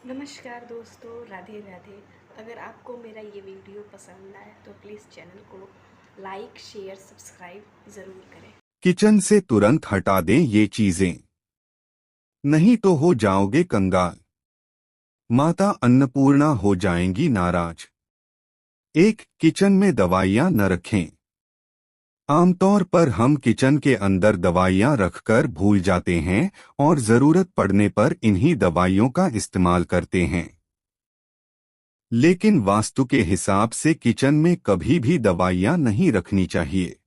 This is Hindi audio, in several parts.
नमस्कार दोस्तों, राधे राधे। अगर आपको मेरा ये वीडियो पसंद आए तो प्लीज़ चैनल को लाइक शेयर सब्सक्राइब ज़रूर करें। किचन से तुरंत हटा दें ये चीजें, नहीं तो हो जाओगे कंगाल। माता अन्नपूर्णा हो जाएंगी नाराज। एक, किचन में दवाइयां न रखें। आमतौर पर हम किचन के अंदर दवाइयां रखकर भूल जाते हैं और जरूरत पड़ने पर इन्हीं दवाइयों का इस्तेमाल करते हैं। लेकिन वास्तु के हिसाब से किचन में कभी भी दवाइयां नहीं रखनी चाहिए।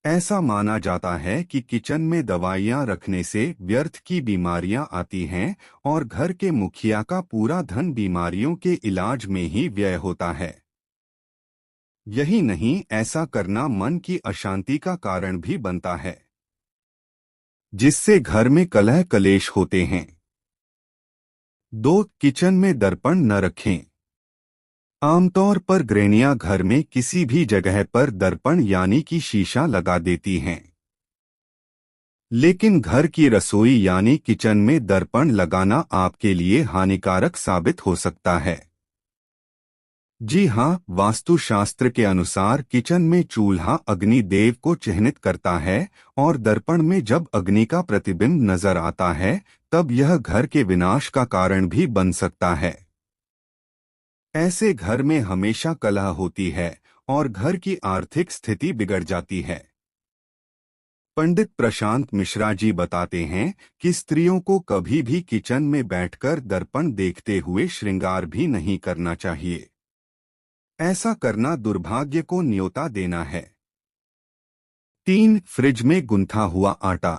ऐसा माना जाता है कि किचन में दवाइयां रखने से व्यर्थ की बीमारियां आती हैं और घर के मुखिया का पूरा धन बीमारियों के इलाज में ही व्यय होता है। यही नहीं, ऐसा करना मन की अशांति का कारण भी बनता है, जिससे घर में कलह कलेश होते हैं। दो, किचन में दर्पण न रखें। आमतौर पर गृहणियां घर में किसी भी जगह पर दर्पण यानी कि शीशा लगा देती हैं। लेकिन घर की रसोई यानी किचन में दर्पण लगाना आपके लिए हानिकारक साबित हो सकता है। जी हाँ, वास्तुशास्त्र के अनुसार किचन में चूल्हा अग्नि देव को चिह्नित करता है और दर्पण में जब अग्नि का प्रतिबिंब नजर आता है तब यह घर के विनाश का कारण भी बन सकता है। ऐसे घर में हमेशा कलह होती है और घर की आर्थिक स्थिति बिगड़ जाती है। पंडित प्रशांत मिश्रा जी बताते हैं कि स्त्रियों को कभी भी किचन में बैठकर दर्पण देखते हुए श्रृंगार भी नहीं करना चाहिए। ऐसा करना दुर्भाग्य को न्योता देना है। तीन, फ्रिज में गुंथा हुआ आटा।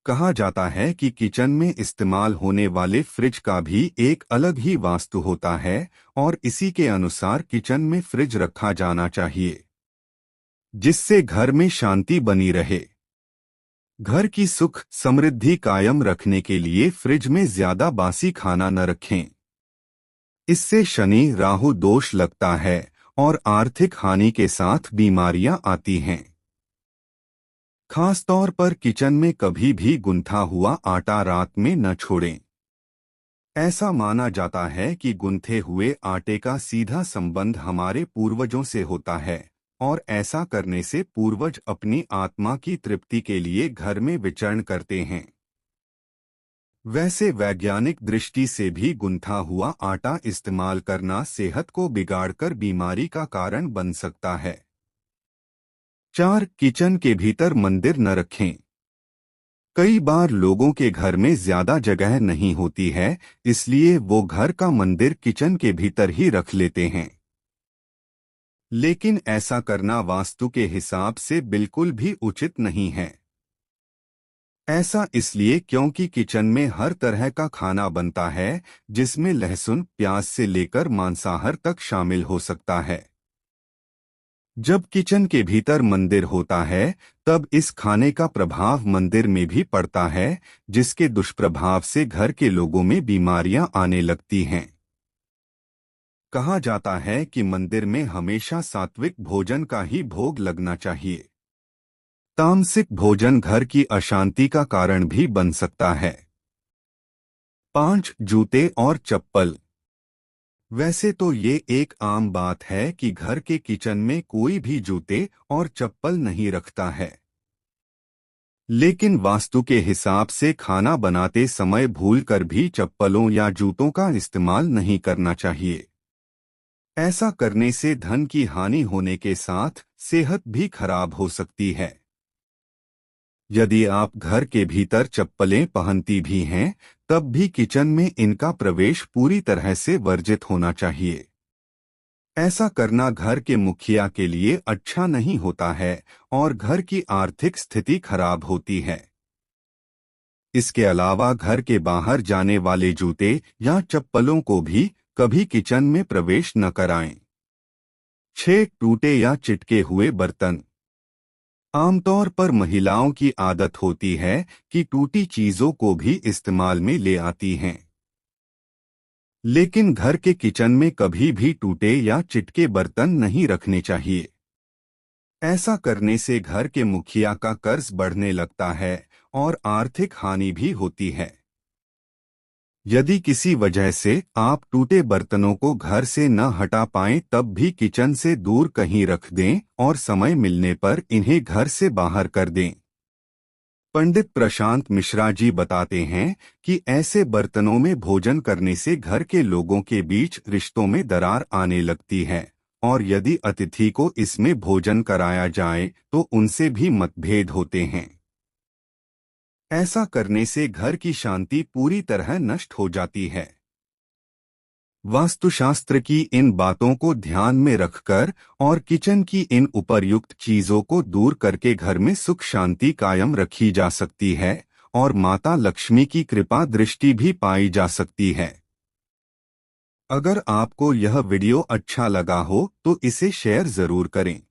कहा जाता है कि किचन में इस्तेमाल होने वाले फ्रिज का भी एक अलग ही वास्तु होता है और इसी के अनुसार किचन में फ्रिज रखा जाना चाहिए, जिससे घर में शांति बनी रहे। घर की सुख समृद्धि कायम रखने के लिए फ्रिज में ज्यादा बासी खाना न रखें। इससे शनि राहु दोष लगता है और आर्थिक हानि के साथ बीमारियां आती हैं। खासतौर पर किचन में कभी भी गुंथा हुआ आटा रात में न छोड़ें। ऐसा माना जाता है कि गुंथे हुए आटे का सीधा संबंध हमारे पूर्वजों से होता है और ऐसा करने से पूर्वज अपनी आत्मा की तृप्ति के लिए घर में विचरण करते हैं। वैसे वैज्ञानिक दृष्टि से भी गुंथा हुआ आटा इस्तेमाल करना सेहत को बिगाड़कर बीमारी का कारण बन सकता है। चार, किचन के भीतर मंदिर न रखें। कई बार लोगों के घर में ज्यादा जगह नहीं होती है, इसलिए वो घर का मंदिर किचन के भीतर ही रख लेते हैं। लेकिन ऐसा करना वास्तु के हिसाब से बिल्कुल भी उचित नहीं है। ऐसा इसलिए क्योंकि किचन में हर तरह का खाना बनता है, जिसमें लहसुन प्याज से लेकर मांसाहार तक शामिल हो सकता है। जब किचन के भीतर मंदिर होता है तब इस खाने का प्रभाव मंदिर में भी पड़ता है, जिसके दुष्प्रभाव से घर के लोगों में बीमारियां आने लगती हैं। कहा जाता है कि मंदिर में हमेशा सात्विक भोजन का ही भोग लगना चाहिए। तामसिक भोजन घर की अशांति का कारण भी बन सकता है। पांच, जूते और चप्पल। वैसे तो ये एक आम बात है कि घर के किचन में कोई भी जूते और चप्पल नहीं रखता है। लेकिन वास्तु के हिसाब से खाना बनाते समय भूलकर भी चप्पलों या जूतों का इस्तेमाल नहीं करना चाहिए। ऐसा करने से धन की हानि होने के साथ सेहत भी खराब हो सकती है। यदि आप घर के भीतर चप्पलें पहनती भी हैं, तब भी किचन में इनका प्रवेश पूरी तरह से वर्जित होना चाहिए। ऐसा करना घर के मुखिया के लिए अच्छा नहीं होता है और घर की आर्थिक स्थिति खराब होती है। इसके अलावा घर के बाहर जाने वाले जूते या चप्पलों को भी कभी किचन में प्रवेश न कराएं। 6, टूटे या चिटके हुए बर्तन। आमतौर पर महिलाओं की आदत होती है कि टूटी चीजों को भी इस्तेमाल में ले आती हैं। लेकिन घर के किचन में कभी भी टूटे या चिटके बर्तन नहीं रखने चाहिए। ऐसा करने से घर के मुखिया का कर्ज बढ़ने लगता है और आर्थिक हानि भी होती है। यदि किसी वजह से आप टूटे बर्तनों को घर से न हटा पाएं तब भी किचन से दूर कहीं रख दें और समय मिलने पर इन्हें घर से बाहर कर दें। पंडित प्रशांत मिश्रा जी बताते हैं कि ऐसे बर्तनों में भोजन करने से घर के लोगों के बीच रिश्तों में दरार आने लगती है और यदि अतिथि को इसमें भोजन कराया जाए तो उनसे भी मतभेद होते हैं। ऐसा करने से घर की शांति पूरी तरह नष्ट हो जाती है। वास्तुशास्त्र की इन बातों को ध्यान में रखकर और किचन की इन उपर्युक्त चीजों को दूर करके घर में सुख शांति कायम रखी जा सकती है और माता लक्ष्मी की कृपा दृष्टि भी पाई जा सकती है। अगर आपको यह वीडियो अच्छा लगा हो तो इसे शेयर जरूर करें।